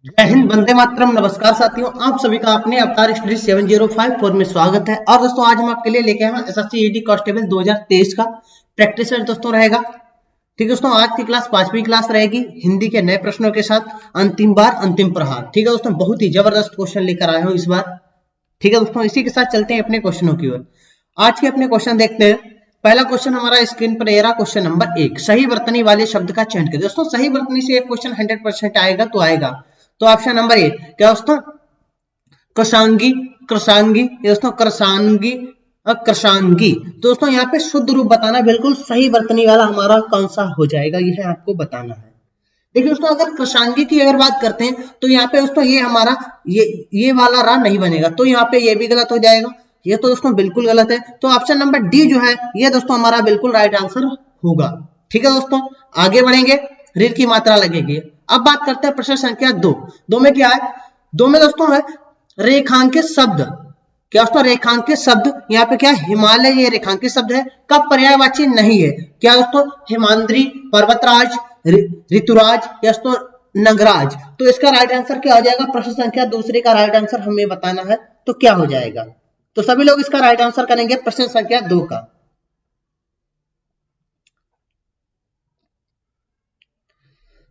जय हिंद, वंदे मातरम। नमस्कार साथियों, आप सभी का अपने अवतार स्टडी 7054 में स्वागत है। और दोस्तों आज हम आपके लिए लेके आए हैं एसएससी ईडी कांस्टेबल 2023 का प्रैक्टिस सेट दोस्तों रहेगा। ठीक है दोस्तों, आज की क्लास 5वीं क्लास रहेगी हिंदी के नए प्रश्नों के साथ। अंतिम बार अंतिम प्रहार। ठीक है दोस्तों, बहुत ही जबरदस्त क्वेश्चन लेकर आए हूँ इस बार। ठीक है दोस्तों, इसी के साथ चलते हैं अपने क्वेश्चनों की ओर। आज के अपने क्वेश्चन देखते हैं। पहला क्वेश्चन हमारा स्क्रीन पर ये रहा, क्वेश्चन नंबर 1। सही वर्तनी वाले शब्द का चयन करें। दोस्तों सही वर्तनी से एक क्वेश्चन 100% आएगा तो आएगा। तो ऑप्शन नंबर ए क्या दोस्तों, कृषांगी, कृषांगी, दोस्तों कृषांगी, कृषांगी। दोस्तों यहाँ पे शुद्ध रूप बताना, बिल्कुल सही वर्तनी वाला हमारा कौन सा हो जाएगा, यह आपको बताना है। देखिए दोस्तों, अगर कृषांगी की अगर बात करते हैं तो यहाँ पे दोस्तों ये हमारा ये वाला रा नहीं बनेगा, तो यहाँ पे ये भी गलत हो जाएगा। ये तो दोस्तों बिल्कुल गलत है। तो ऑप्शन नंबर डी जो है ये दोस्तों हमारा बिल्कुल राइट आंसर होगा। ठीक है दोस्तों, आगे बढ़ेंगे। ऋण की मात्रा लगेगी। अब बात करते हैं प्रश्न संख्या 2। दो में क्या है, दो में दोस्तों है रेखांकित शब्द। क्या दोस्तों, रेखांकित शब्द यहाँ पे क्या है, हिमालय ये रेखांकित शब्द है, कब पर्यायवाची नहीं है। क्या दोस्तों, हिमाद्री, पर्वतराज, ऋतुराज या दोस्तों नगराज। तो इसका राइट आंसर क्या हो जाएगा, प्रश्न संख्या दूसरे का राइट आंसर हमें बताना है। तो क्या हो जाएगा, तो सभी लोग इसका राइट आंसर करेंगे प्रश्न संख्या 2 का।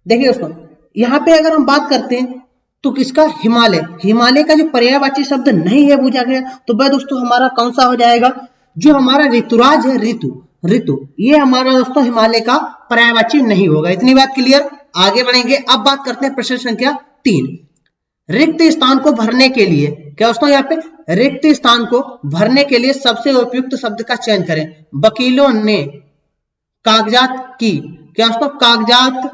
देखिए दोस्तों, यहाँ पे अगर हम बात करते हैं तो किसका, हिमालय, हिमालय का जो पर्यायवाची शब्द नहीं है पूछा गया, तो वह दोस्तों हमारा कौन सा हो जाएगा, जो हमारा ऋतुराज है, ऋतु, ऋतु, ये हमारा दोस्तों हिमालय का पर्यायवाची नहीं होगा। इतनी बात क्लियर। आगे बढ़ेंगे। अब बात करते हैं प्रश्न संख्या 3। रिक्त स्थान को भरने के लिए, क्या दोस्तों यहाँ पे रिक्त स्थान को भरने के लिए सबसे उपयुक्त शब्द का चयन करें। वकीलों ने कागजात की, क्या दोस्तों, कागजात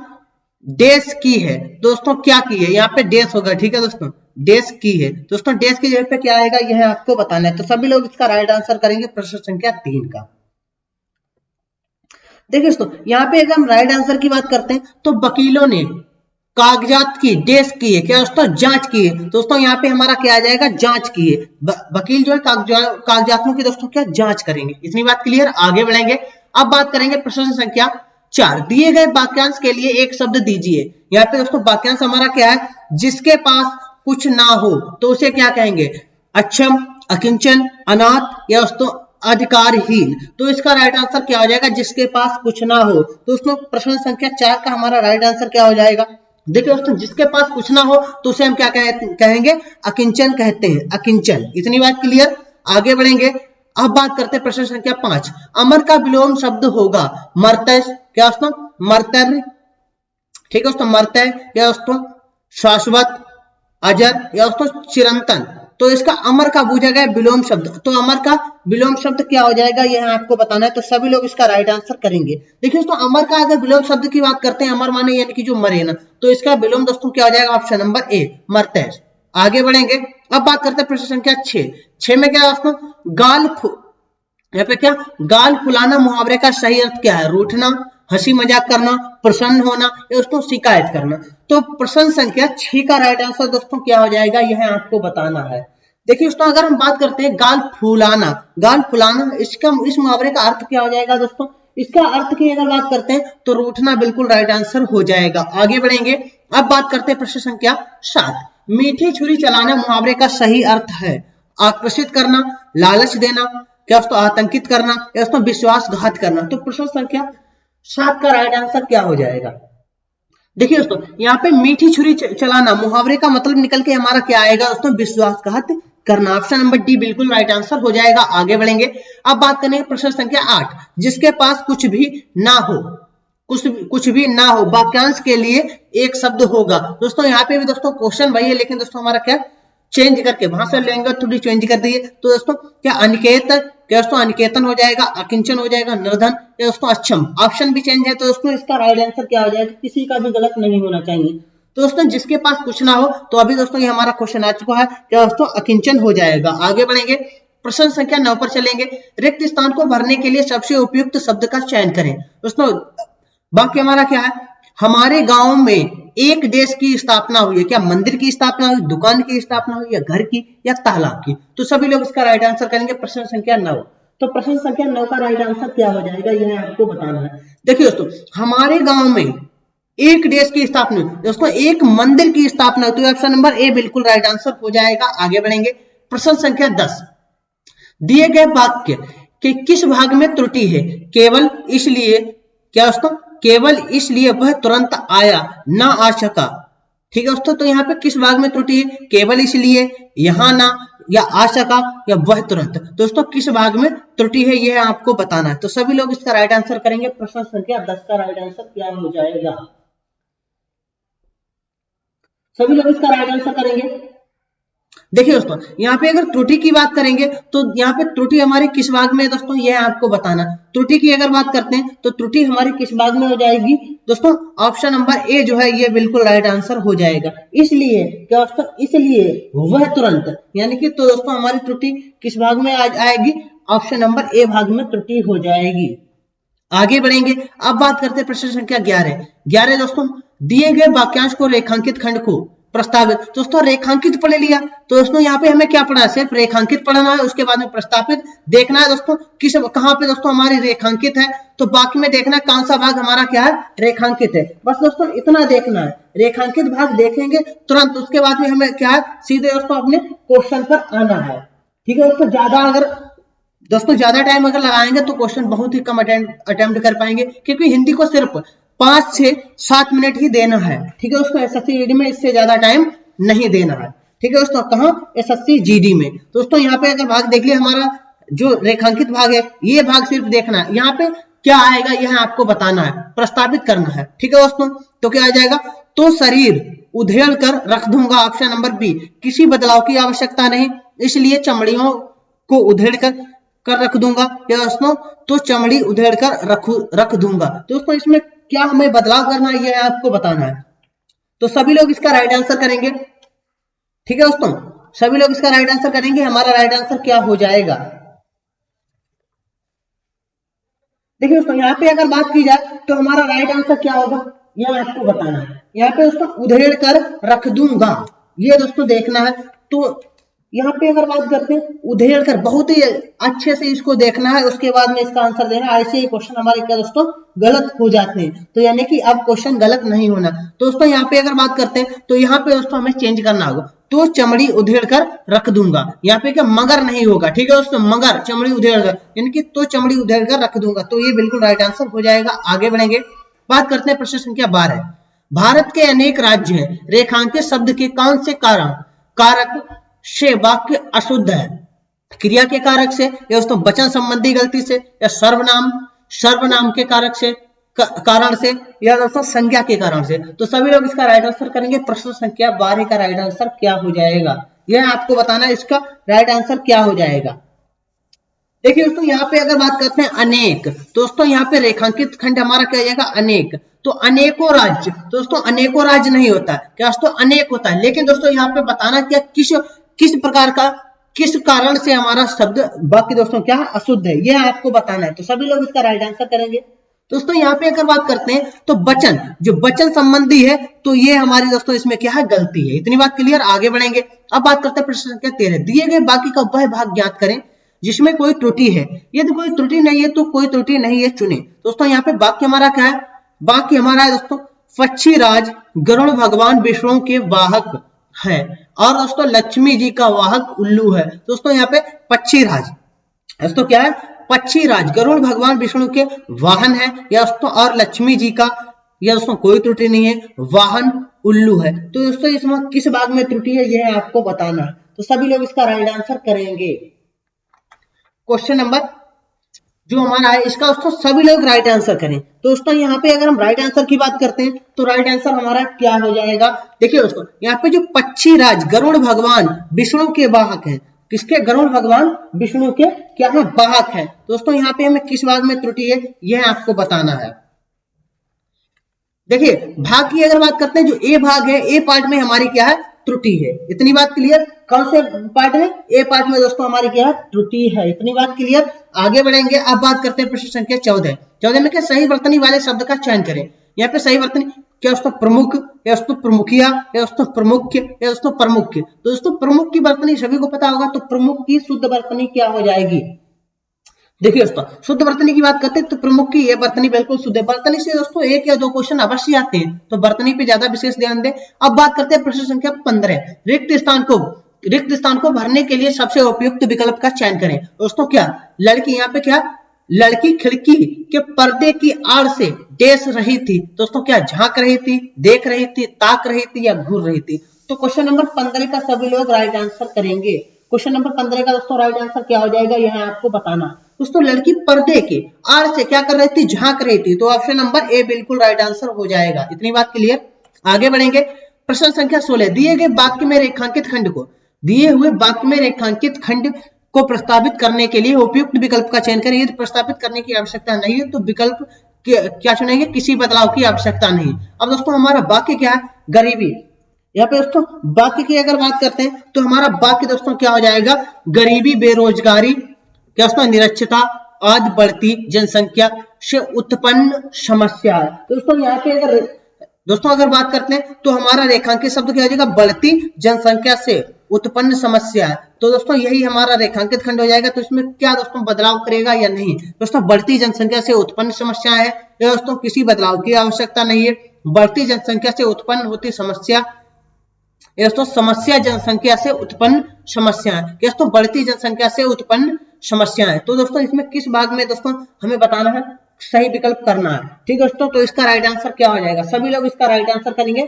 डेस की है। दोस्तों क्या की है, यहाँ पे डेस होगा। ठीक है दोस्तों, डेस की है। दोस्तों डेस की जगह पे क्या आएगा, यह आपको बताना है। तो सभी लोग इसका राइट आंसर करेंगे प्रश्न संख्या 3 का। देखिए दोस्तों, यहाँ पे अगर हम राइट आंसर की बात करते हैं तो वकीलों ने कागजात की डेस की है, क्या दोस्तों, जांच की है। दोस्तों यहाँ पे हमारा क्या आ जाएगा, जांच की है। वकील जो है कागजातों की दोस्तों क्या जांच करेंगे। इतनी बात क्लियर। आगे बढ़ेंगे। अब बात करेंगे प्रश्न संख्या 4। दिए गए वाक्यांश के लिए एक शब्द दीजिए। यहाँ पे दोस्तों वाक्यांश हमारा क्या है, जिसके पास कुछ ना हो तो उसे क्या कहेंगे, अक्षम, अकिंचन, अनाथ या दोस्तों अधिकारहीन। तो इसका राइट आंसर क्या हो जाएगा, जिसके पास कुछ ना हो। तो दोस्तों प्रश्न संख्या 4 का हमारा राइट आंसर क्या हो जाएगा। देखिए दोस्तों, जिसके पास कुछ ना हो तो उसे हम क्या कहेंगे, अकिंचन कहते हैं, अकिंचन। इतनी बात क्लियर। आगे बढ़ेंगे। अब बात करते हैं प्रश्न संख्या 5। अमर का विलोम शब्द होगा मर्त्य, क्या दोस्तों, मर्त्य। ठीक है दोस्तों, मर्त्य या दोस्तों शाश्वत, अजर या दोस्तों चिरंतन। तो इसका अमर का पूछा गया विलोम शब्द, तो अमर का विलोम शब्द क्या हो जाएगा, यह आपको बताना है। तो सभी लोग इसका राइट आंसर करेंगे। देखिए दोस्तों, अमर का अगर विलोम शब्द की बात करते हैं, अमर माने यानी कि जो मरे ना, तो इसका विलोम दोस्तों क्या हो जाएगा, ऑप्शन नंबर ए, मरते। आगे बढ़ेंगे। अब बात करते हैं प्रश्न संख्या 6। 6 में क्या दोस्तों, गाल, यहाँ पे क्या, गाल फुलाना मुहावरे का सही अर्थ क्या है, रूठना, हंसी मजाक करना, प्रसन्न होना या दोस्तों शिकायत करना। तो प्रश्न संख्या 6 का राइट आंसर दोस्तों क्या हो जाएगा, यह आपको बताना है। देखिए दोस्तों, अगर हम बात करते हैं गाल फुलाना, गाल फुलाना, इसका इस मुहावरे का अर्थ क्या हो जाएगा दोस्तों, इसका अर्थ की अगर बात करते हैं तो रूठना बिल्कुल राइट आंसर हो जाएगा। आगे बढ़ेंगे। अब बात करते हैं प्रश्न संख्या 7। मीठी छुरी चलाना मुहावरे का सही अर्थ है आकर्षित करना, लालच देना, क्या दोस्तों आतंकित करना या दोस्तों विश्वासघात करना। तो प्रश्न संख्या 7 का राइट आंसर क्या हो जाएगा। देखिए दोस्तों, यहाँ पे मीठी छुरी चलाना मुहावरे का मतलब निकल के हमारा क्या आएगा दोस्तों, विश्वासघात करना। ऑप्शन नंबर डी बिल्कुल राइट आंसर हो जाएगा। आगे बढ़ेंगे। अब बात करेंगे प्रश्न संख्या 8। जिसके पास कुछ भी ना हो, कुछ भी ना हो, वाक्यांश के लिए एक शब्द होगा। दोस्तों यहाँ पे भी दोस्तों क्वेश्चन वही है, लेकिन दोस्तों हमारा क्या चेंज करके भाषा लेंगे, थोड़ी चेंज कर दिए। तो दोस्तों क्या अनिकेत, क्या दोस्तों अनिकेतन हो जाएगा, अकिंचन हो जाएगा, निर्धन या दोस्तों अक्षम। ऑप्शन भी चेंज है, तो दोस्तों इसका राइट आंसर क्या हो जाएगा, किसी का भी गलत नहीं होना चाहिए। तो दोस्तों जिसके पास कुछ ना हो, तो अभी दोस्तों ये हमारा क्वेश्चन आ चुका है, क्या दोस्तों अकिंचन हो जाएगा। आगे बढ़ेंगे। प्रश्न संख्या 9 पर चलेंगे। रिक्त स्थान को भरने के लिए सबसे उपयुक्त शब्द का चयन करें। दोस्तों वाक्य हमारा क्या है, हमारे गांव में एक देश की स्थापना हुई है। क्या मंदिर की स्थापना हुई, दुकान की स्थापना हुई, या घर की, या तालाब की। तो सभी लोग इसका राइट आंसर करेंगे प्रश्न संख्या 9। तो प्रश्न संख्या 9 का राइट आंसर क्या हो जाएगा, यह आपको बताना है। देखिए दोस्तों, हमारे गांव में एक देश की स्थापना, दोस्तों एक मंदिर की स्थापना। तो ऑप्शन नंबर ए बिल्कुल राइट आंसर हो जाएगा। आगे बढ़ेंगे, प्रश्न संख्या 10, दिए गए वाक्य के किस भाग में त्रुटि है? केवल इसलिए, क्या दोस्तों, केवल इसलिए वह तुरंत आया, ना आ सका। ठीक है दोस्तों, तो यहाँ पे किस भाग में त्रुटि है? केवल इसलिए, यहाँ ना, या आ सका, या वह तुरंत। दोस्तों किस भाग में त्रुटि है यह आपको बताना है। तो सभी लोग इसका राइट आंसर करेंगे। प्रश्न संख्या 10 का राइट आंसर क्या हो जाएगा? सभी लोग इसका राइट आंसर करेंगे। देखिए दोस्तों, यहाँ पे अगर त्रुटि की बात करेंगे तो यहाँ पे त्रुटि हमारे किस भाग में है दोस्तों, यह आपको बताना। त्रुटि की अगर बात करते हैं तो त्रुटि हमारी किस भाग में हो जाएगी दोस्तों? ऑप्शन नंबर ए जो है ये बिल्कुल राइट आंसर हो जाएगा। इसलिए, क्या दोस्तों, इसलिए वह तुरंत, यानी कि तो दोस्तों हमारी त्रुटि किस भाग में आएगी? ऑप्शन नंबर ए भाग में त्रुटि हो जाएगी। आगे बढ़ेंगे, अब बात करते हैं प्रश्न संख्या 11 दोस्तों, दिए गए वाक्यांश को रेखांकित खंड को प्रस्तावित। दोस्तों रेखांकित पढ़ लिया, तो दोस्तों यहाँ पे हमें क्या पढ़ना है? सिर्फ रेखांकित पढ़ना है, उसके बाद में प्रस्तावित देखना है दोस्तों किस कहाँ पे दोस्तों हमारी रेखांकित है, तो बाकी में देखना कौन सा भाग हमारा क्या है? रेखांकित है। बस दोस्तों इतना देखना है, रेखांकित भाग देखेंगे तुरंत, उसके बाद में हमें क्या है? सीधे दोस्तों अपने क्वेश्चन पर आना है। ठीक है दोस्तों, ज्यादा टाइम अगर लगाएंगे तो क्वेश्चन बहुत ही कम अटेम्प्ट कर पाएंगे, क्योंकि हिंदी को सिर्फ 5 से 7 मिनट ही देना है। ठीक है दोस्तों, एसएससी जीडी में इससे ज्यादा टाइम नहीं देना है। ठीक है दोस्तों, कहाँ? एसएससी जीडी में। दोस्तों यहाँ पे अगर भाग देख लिया, हमारा जो रेखांकित भाग है ये भाग सिर्फ देखना है, यहाँ पे क्या आएगा यह आपको बताना है, प्रस्तावित करना है। ठीक है दोस्तों, तो क्या आ जाएगा? तो शरीर उधेड़ कर रख दूंगा, ऑप्शन नंबर बी, किसी बदलाव की आवश्यकता नहीं, इसलिए चमड़ियों को उधेड़ कर रख दूंगा। या दोस्तों, तो चमड़ी उधेड़ कर रख दूंगा। दोस्तों इसमें क्या हमें बदलाव करना है यह आपको बताना है। तो सभी लोग इसका राइट आंसर करेंगे। ठीक है दोस्तों, सभी लोग इसका राइट आंसर करेंगे। हमारा राइट आंसर क्या हो जाएगा? देखिए दोस्तों, यहाँ पे अगर बात की जाए तो हमारा राइट आंसर क्या होगा यह आपको बताना है। यहाँ पे दोस्तों उधेड़ कर रख दूंगा, ये दोस्तों देखना है। तो यहाँ पे अगर बात करते हैं उधेड़ कर, बहुत ही अच्छे से इसको देखना है, उसके बाद में इसका आंसर देना है। ऐसे ही क्वेश्चन हमारे क्या दोस्तों गलत हो जाते हैं, तो यानी कि अब क्वेश्चन गलत नहीं होना। दोस्तों यहाँ पे अगर बात करते हैं तो यहाँ पे दोस्तों हमें चेंज करना होगा, तो चमड़ी उधेड़ कर रख दूंगा। यहाँ पे क्या मगर नहीं होगा। ठीक है दोस्तों, मगर चमड़ी उधेड़ कर, यानी कि तो चमड़ी उधेड़ कर रख दूंगा, तो ये बिल्कुल राइट आंसर हो जाएगा। आगे बढ़ेंगे, बात करते हैं प्रश्न संख्या 12, भारत के अनेक राज्य हैं, रेखांकित शब्द के कौन से कारक से वाक्य अशुद्ध है? क्रिया के कारक से, या दोस्तों वचन संबंधी गलती से, या सर्वनाम के कारक से, कारण से, या दोस्तों संज्ञा के कारण से। तो सभी लोग इसका राइट आंसर करेंगे। प्रश्न संख्या 12 का राइट आंसर क्या हो जाएगा यह आपको बताना है, इसका राइट आंसर क्या हो जाएगा। देखिए दोस्तों, यहाँ पे अगर बात करते हैं अनेक, दोस्तों यहाँ पे रेखांकित खंड हमारा क्या हो जाएगा? अनेक। तो अनेकों राज्य, दोस्तों अनेकों राज्य नहीं होता है, क्या दोस्तों अनेक होता है। लेकिन दोस्तों यहाँ पे बताना क्या किस प्रकार का, किस कारण से हमारा शब्द वाक्य दोस्तों क्या अशुद्ध है, यह आपको बताना है। तो सभी लोग इसका राइट आंसर करेंगे। दोस्तों यहाँ पे अगर बात करते हैं तो वचन, जो वचन संबंधी है, तो ये हमारी दोस्तों इसमें क्या है? गलती है। इतनी बात क्लियर। आगे बढ़ेंगे, अब बात करते हैं प्रश्न संख्या 13, दिए गए बाकी का वह भाग ज्ञात करें जिसमें कोई त्रुटि है। यदि कोई त्रुटि नहीं है तो कोई त्रुटि नहीं है चुने। दोस्तों यहाँ पे वाक्य हमारा क्या है? वाक्य हमारा है दोस्तों, पक्षीराज गरुड़ भगवान विष्णु के वाहक है, और दोस्तों लक्ष्मी जी का वाहक उल्लू है। दोस्तों यहाँ पे पक्षीराज, दोस्तों क्या है? पक्षीराज गरुड़ भगवान विष्णु के वाहन है, या दोस्तों और लक्ष्मी जी का, या दोस्तों कोई त्रुटि नहीं है, वाहन उल्लू है। तो दोस्तों इसमें किस भाग में त्रुटि है यह आपको बताना है। तो सभी लोग इसका राइट आंसर करेंगे। क्वेश्चन नंबर जो हमारा है इसका दोस्तों सभी लोग राइट आंसर करें। तो दोस्तों यहाँ पे अगर हम राइट आंसर की बात करते हैं तो राइट आंसर हमारा क्या हो जाएगा? देखिए दोस्तों यहाँ पे जो पक्षीराज गरुड़ भगवान विष्णु के वाहक है, किसके? गरुड़ भगवान विष्णु के क्या है? वाहक है। दोस्तों यहाँ पे हमें किस भाग में त्रुटि है यह आपको बताना है। देखिए भाग की अगर बात करते हैं, जो ए भाग है, ए पार्ट में हमारी क्या है? त्रुटि है। इतनी बात क्लियर। कौन से पार्ट में? ए पार्ट में दोस्तों हमारी क्या है? त्रुटि है। इतनी बात क्लियर। आगे बढ़ेंगे, अब बात करते हैं प्रश्न संख्या 14 में क्या सही वर्तनी वाले शब्द का चयन करें। यहाँ पे सही वर्तनी क्या? दोस्तों प्रमुख, या दोस्तों प्रमुखिया, या दोस्तों प्रमुख, या दोस्तों प्रमुख। दोस्तों प्रमुख की वर्तनी सभी को पता होगा, तो प्रमुख की शुद्ध वर्तनी क्या हो जाएगी? देखिए दोस्तों, शुद्ध वर्तनी की बात करते हैं तो प्रमुख की ये वर्तनी बिल्कुल शुद्ध है। वर्तनी से दोस्तों 1 या 2 क्वेश्चन अवश्य आते हैं, तो वर्तनी पे ज्यादा विशेष ध्यान दें। अब बात करते हैं प्रश्न संख्या 15। रिक्त स्थान को भरने के लिए सबसे उपयुक्त विकल्प का चयन करें। दोस्तों क्या लड़की, यहाँ पे क्या लड़की खिड़की के पर्दे की आड़ से डेस रही थी। दोस्तों क्या झांक रही थी, देख रही थी, ताक रही थी या घूर रही थी। तो क्वेश्चन नंबर 15 का सभी लोग राइट आंसर करेंगे। क्वेश्चन नंबर 15 का दोस्तों राइट आंसर क्या हो जाएगा, यह आपको बताना। दोस्तों लड़की पर्दे के आड़ से क्या कर रही थी, झांक रही थी, तो ऑप्शन नंबर ए बिल्कुल राइट आंसर हो जाएगा। इतनी बात क्लियर। आगे बढ़ेंगे। प्रश्न संख्या 16। दिए हुए वाक्य में रेखांकित खंड को प्रस्तावित करने के लिए उपयुक्त विकल्प का चयन करें। यदि प्रस्तावित करने की आवश्यकता नहीं है तो विकल्प क्या चुनेंगे, किसी बदलाव की आवश्यकता नहीं। अब दोस्तों हमारा वाक्य क्या है, गरीबी। यहाँ पे दोस्तों वाक्य की अगर बात करते हैं तो हमारा वाक्य दोस्तों क्या हो जाएगा, गरीबी, बेरोजगारी, क्या दोस्तों निरक्षरता आदि बढ़ती जनसंख्या से उत्पन्न समस्या। दोस्तों यहाँ पे अगर बात करते हैं तो हमारा रेखांकित शब्द क्या हो जाएगा, बढ़ती जनसंख्या से उत्पन्न समस्या है। तो दोस्तों यही हमारा रेखांकित खंड हो जाएगा। तो इसमें क्या दोस्तों बदलाव करेगा या नहीं। दोस्तों बढ़ती जनसंख्या से उत्पन्न समस्या है, या दोस्तों किसी बदलाव की आवश्यकता नहीं है। बढ़ती जनसंख्या से उत्पन्न होती समस्या, दोस्तों समस्या जनसंख्या से उत्पन्न समस्याएं, दोस्तों बढ़ती जनसंख्या से उत्पन्न समस्याएं। तो दोस्तों इसमें किस भाग में दोस्तों हमें बताना है, सही विकल्प करना है। ठीक है दोस्तों, तो इसका राइट आंसर क्या हो जाएगा, सभी लोग इसका राइट आंसर करेंगे।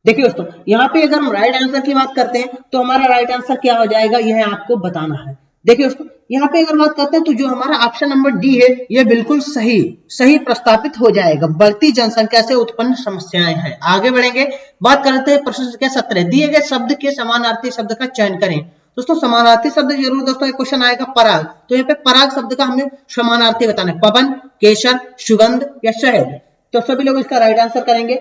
देखिए दोस्तों यहाँ पे अगर हम राइट आंसर की बात करते हैं तो हमारा राइट आंसर क्या हो जाएगा, यह आपको बताना है। देखिए दोस्तों यहाँ पे अगर बात करते हैं तो जो हमारा ऑप्शन नंबर डी है यह बिल्कुल सही प्रस्तावित हो जाएगा। बढ़ती जनसंख्या से उत्पन्न समस्याएं हैं। आगे बढ़ेंगे, बात करते हैं प्रश्न संख्या 17। दिए गए शब्द के समानार्थी शब्द का चयन करें। दोस्तों समानार्थी शब्द जरूर दोस्तों एक क्वेश्चन आएगा, पराग। तो यहाँ पे पराग शब्द का हमें समानार्थी बताना है, पवन, केसर, सुगंध या शहद। तो सभी लोग इसका राइट आंसर करेंगे।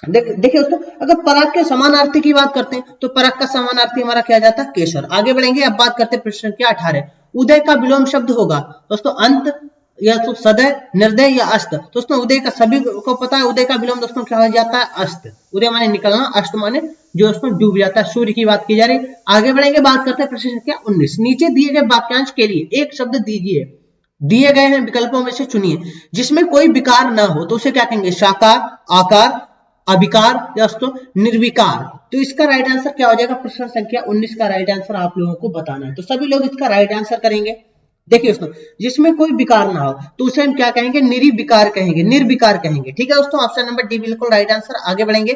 देखिए दोस्तों अगर पराग के समानार्थी की बात करते हैं तो पराग का समानार्थी हमारा क्या जाता है, केसर। आगे बढ़ेंगे, अब बात करते हैं प्रश्न संख्या 18। उदय का विलोम शब्द होगा दोस्तों अंत या तो सदय, निर्दय या अस्त। दोस्तों उदय का सभी को पता है, उदय का विलोम दोस्तों क्या हो जाता है, अस्त। उदय माने निकलना, अस्त माने जो दोस्तों डूब जाता है, सूर्य की बात की जा रही। आगे बढ़ेंगे, बात करते हैं प्रश्न संख्या 19। नीचे दिए गए वाक्यांश के लिए एक शब्द दीजिए, दिए गए हैं विकल्पों में से चुनिए जिसमें कोई विकार ना हो। तो उसे क्या कहेंगे, साकार, आकार, अविकार या दोस्तों निर्विकार। तो इसका राइट आंसर क्या हो जाएगा, प्रश्न संख्या 19 का राइट आंसर आप लोगों को बताना है। तो सभी लोग इसका राइट आंसर करेंगे। देखिए दोस्तों जिसमें कोई विकार ना हो तो उसे हम क्या कहेंगे, निर्विकार कहेंगे, निर्विकार कहेंगे। ठीक है दोस्तों, ऑप्शन नंबर डी बिल्कुल राइट आंसर। आगे बढ़ेंगे,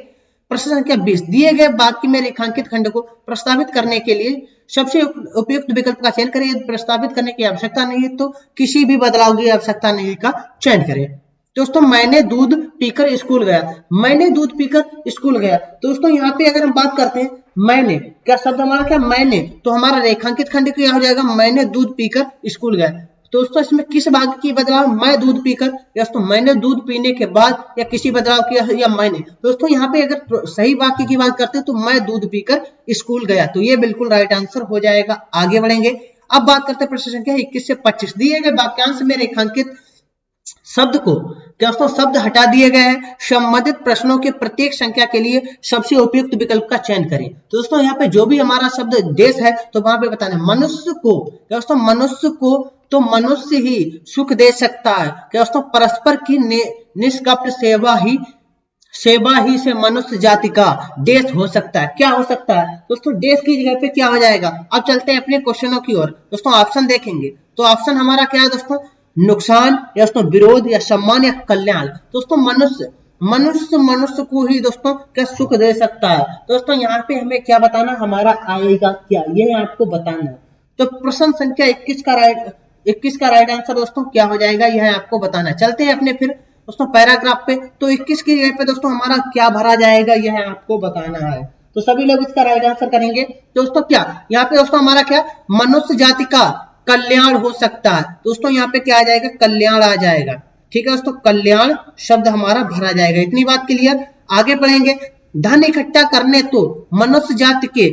प्रश्न संख्या 20। दिए गए वाक्य में रेखांकित खंड को प्रस्तावित करने के लिए सबसे उपयुक्त विकल्प का चयन करें। यदि प्रस्तावित करने की आवश्यकता नहीं है तो किसी भी बदलाव की आवश्यकता नहीं का चयन करें। दोस्तों मैंने दूध पीकर स्कूल गया, मैंने दूध पीकर स्कूल गया। तो दोस्तों यहाँ पे अगर हम बात करते हैं मैंने, क्या शब्द हमारा क्या, मैंने, तो हमारा रेखांकित खंड क्या हो जाएगा, मैंने दूध पीकर स्कूल गया। तो दोस्तों इसमें किस भाग की बदलाव, मैं दूध पीकर, या दोस्तों मैंने दूध पीने के बाद, या किसी बदलाव किया या मैंने। दोस्तों यहाँ पे अगर सही वाक्य की बात करते हैं तो मैं दूध पीकर स्कूल गया, तो ये बिल्कुल राइट आंसर हो जाएगा। आगे बढ़ेंगे, अब बात करते हैं प्रश्न संख्या 21 से 25। दिए गए वाक्यांश में रेखांकित शब्द को क्या दोस्तों शब्द हटा दिए गए हैं। संबंधित प्रश्नों के प्रत्येक संख्या के लिए सबसे उपयुक्त विकल्प का चयन करें। तो दोस्तों यहाँ पे जो भी हमारा शब्द देश है तो वहां पे बताना है मनुष्य को, क्या दोस्तों मनुष्य को तो मनुष्य ही सुख दे सकता है। क्या दोस्तों परस्पर की निष्कपट सेवा ही से मनुष्य जाति का देश हो सकता है। क्या हो सकता है दोस्तों, देश की जगह पे क्या हो जाएगा। अब चलते हैं अपने क्वेश्चनों की ओर। दोस्तों ऑप्शन देखेंगे तो ऑप्शन हमारा क्या है दोस्तों, नुकसान या दोस्तों विरोध या सम्मान या कल्याण। दोस्तों मनुष्य को ही दोस्तों क्या सुख दे सकता है। दोस्तों यहाँ पे हमें क्या बताना, हमारा आएगा क्या, ये आपको बताना है। तो प्रश्न संख्या 21 का राइट आंसर दोस्तों क्या हो जाएगा, यह आपको बताना है। चलते हैं अपने फिर दोस्तों पैराग्राफ पे। तो 21 की जगह पे दोस्तों हमारा क्या भरा जाएगा, यह आपको बताना है। तो सभी लोग इसका राइट आंसर करेंगे। दोस्तों क्या यहाँ पे दोस्तों हमारा क्या, मनुष्य जाति का कल्याण हो सकता है। दोस्तों यहाँ पे क्या आ जाएगा, कल्याण आ जाएगा। ठीक है दोस्तों, कल्याण शब्द हमारा भरा जाएगा। इतनी बात क्लियर। आगे बढ़ेंगे, धन इकट्ठा करने तो मनुष्य जाति के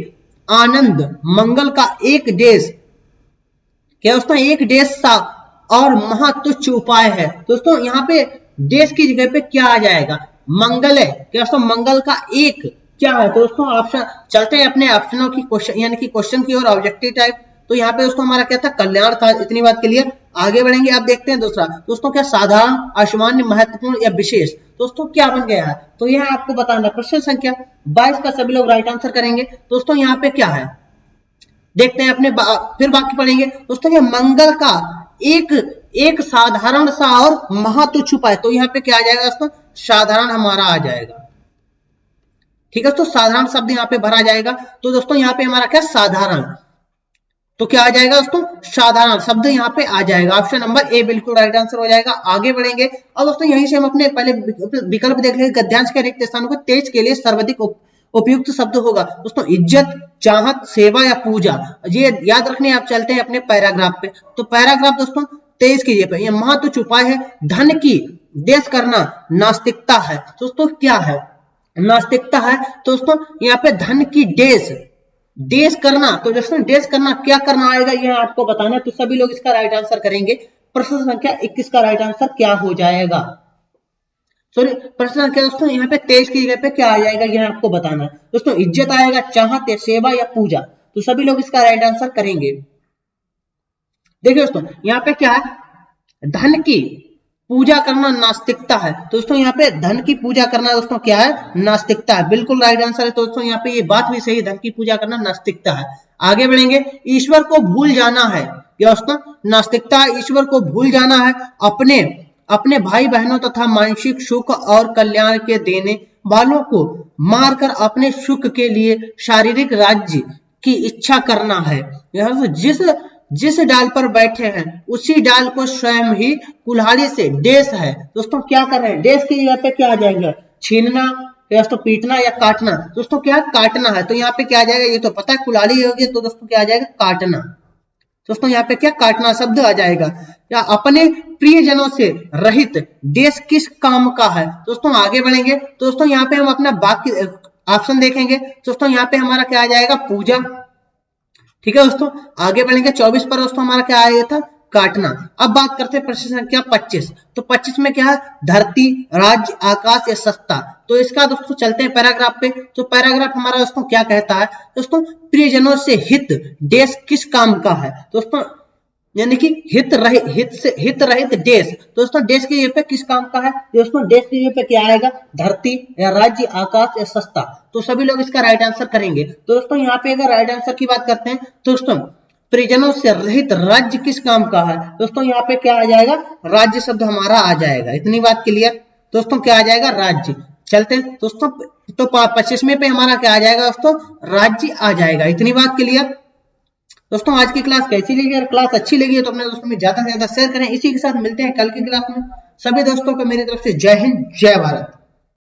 आनंद मंगल का एक देश, क्या दोस्तों एक देश सा और महातुच्छ उपाय है। दोस्तों यहाँ पे देश की जगह पे क्या आ जाएगा, मंगल है। क्या दोस्तों मंगल का एक क्या है। दोस्तों ऑप्शन, चलते हैं अपने ऑप्शनों की क्वेश्चन यानी कि क्वेश्चन की और ऑब्जेक्टिव टाइप। तो यहाँ पे दोस्तों हमारा क्या था, कल्याण था। इतनी बात क्लियर। आगे बढ़ेंगे, आप देखते हैं दूसरा दोस्तों क्या, साधारण, असामान्य, महत्वपूर्ण या विशेष। दोस्तों क्या बन गया है, तो यह आपको बताना। प्रश्न संख्या 22 का सभी लोग राइट आंसर करेंगे। दोस्तों यहाँ पे क्या है, देखते हैं अपने फिर बाकी पढ़ेंगे। दोस्तों ये मंगल का एक साधारण सा और महत्व छुपा है, तो यहाँ पे क्या आ जाएगा दोस्तों, साधारण हमारा आ जाएगा। ठीक है, तो साधारण शब्द यहाँ पे भरा जाएगा। तो दोस्तों यहाँ पे हमारा क्या, साधारण, तो क्या आ जाएगा दोस्तों, साधारण शब्द यहाँ पे आ जाएगा। ऑप्शन नंबर ए बिल्कुल राइट आंसर हो जाएगा। आगे बढ़ेंगे और दोस्तों यहीं से हम अपने पहले विकल्प देख लेंगे। गद्यांश के रिक्त स्थानों को तेज के लिए सर्वाधिक उपयुक्त शब्द होगा दोस्तों इज्जत, चाहत, सेवा या पूजा। ये याद रखने, आप चलते हैं अपने पैराग्राफ पे। तो पैराग्राफ दोस्तों 23 कीजिए पे, ये महत्व छुपा है, धन की देश करना नास्तिकता है। दोस्तों क्या है, नास्तिकता है। तो दोस्तों यहाँ पे धन की देश करना, तो दोस्तों देश करना क्या करना आएगा, यह आपको बताना है। तो सभी लोग इसका राइट आंसर करेंगे। प्रश्न संख्या 21 का राइट आंसर क्या हो जाएगा, सॉरी प्रश्न संख्या दोस्तों यहाँ पे 23 की जगह पे क्या आ जाएगा, यह आपको बताना है। दोस्तों इज्जत आएगा, चाहत, सेवा या पूजा। तो सभी लोग इसका राइट आंसर करेंगे। देखिए दोस्तों यहाँ पे क्या है, धन की पूजा करना नास्तिकता है। तो दोस्तों यहाँ पे धन की पूजा करना दोस्तों क्या है, नास्तिकता है। बिल्कुल राइट आंसर है। तो दोस्तों यहाँ पे ये बात भी सही, धन की पूजा करना नास्तिकता है। आगे बढ़ेंगे, ईश्वर को भूल जाना है, क्या दोस्तों नास्तिकता है। ईश्वर को भूल जाना है, अपने भाई बहनों तथा मानसिक सुख और कल्याण के देने वालों को मारकर अपने सुख के लिए शारीरिक राज्य की इच्छा करना है। जिस डाल पर बैठे हैं उसी डाल को स्वयं ही कुल्हाड़ी से डेस है। दोस्तों क्या कर रहे हैं, डेस की जगह पे क्या आ जाएगा, छीनना या दोस्तों पीटना या काटना। दोस्तों क्या काटना है, तो यहाँ पे क्या आ जाएगा, ये तो पता है कुल्हाड़ी होगी, तो दोस्तों क्या आ जाएगा, काटना। दोस्तों यहाँ पे क्या, काटना शब्द आ जाएगा। या अपने प्रियजनों से रहित देश किस काम का है। दोस्तों आगे बढ़ेंगे, तो दोस्तों यहाँ पे हम अपना बाकी ऑप्शन देखेंगे। दोस्तों यहाँ पे हमारा क्या आ जाएगा, पूजा। ठीक है दोस्तों, आगे बढ़ेंगे 24 पर। दोस्तों हमारा क्या आया था, काटना। अब बात करते हैं प्रश्न संख्या 25। तो 25 में क्या है, धरती, राज्य, आकाश या सत्ता। तो इसका दोस्तों चलते हैं पैराग्राफ पे। तो पैराग्राफ हमारा दोस्तों क्या कहता है, दोस्तों प्रियजनों से हित देश किस काम का है। दोस्तों यानी कि हित रहित देश। दोस्तों देश के जगह पे किस काम का है, दोस्तों देश के जगह पे क्या आएगा, धरती या राज्य, आकाश या सत्ता। तो सभी लोग इसका राइट आंसर करेंगे। तो दोस्तों यहाँ पे अगर राइट आंसर की बात करते हैं, तो दोस्तों परिजनों से रहित राज्य किस काम का है। दोस्तों यहाँ पे क्या आ जाएगा, राज्य शब्द हमारा आ जाएगा। इतनी बात क्लियर। दोस्तों क्या आ जाएगा, राज्य। चलते हैं दोस्तों, तो 25वें पे हमारा क्या आ जाएगा दोस्तों, राज्य आ जाएगा। इतनी बात क्लियर। दोस्तों आज की क्लास कैसी लगी, अगर क्लास अच्छी लगी है तो अपने दोस्तों में ज्यादा से ज्यादा शेयर करें। इसी के साथ मिलते हैं कल की क्लास में। सभी दोस्तों को मेरी तरफ से जय हिंद, जय भारत।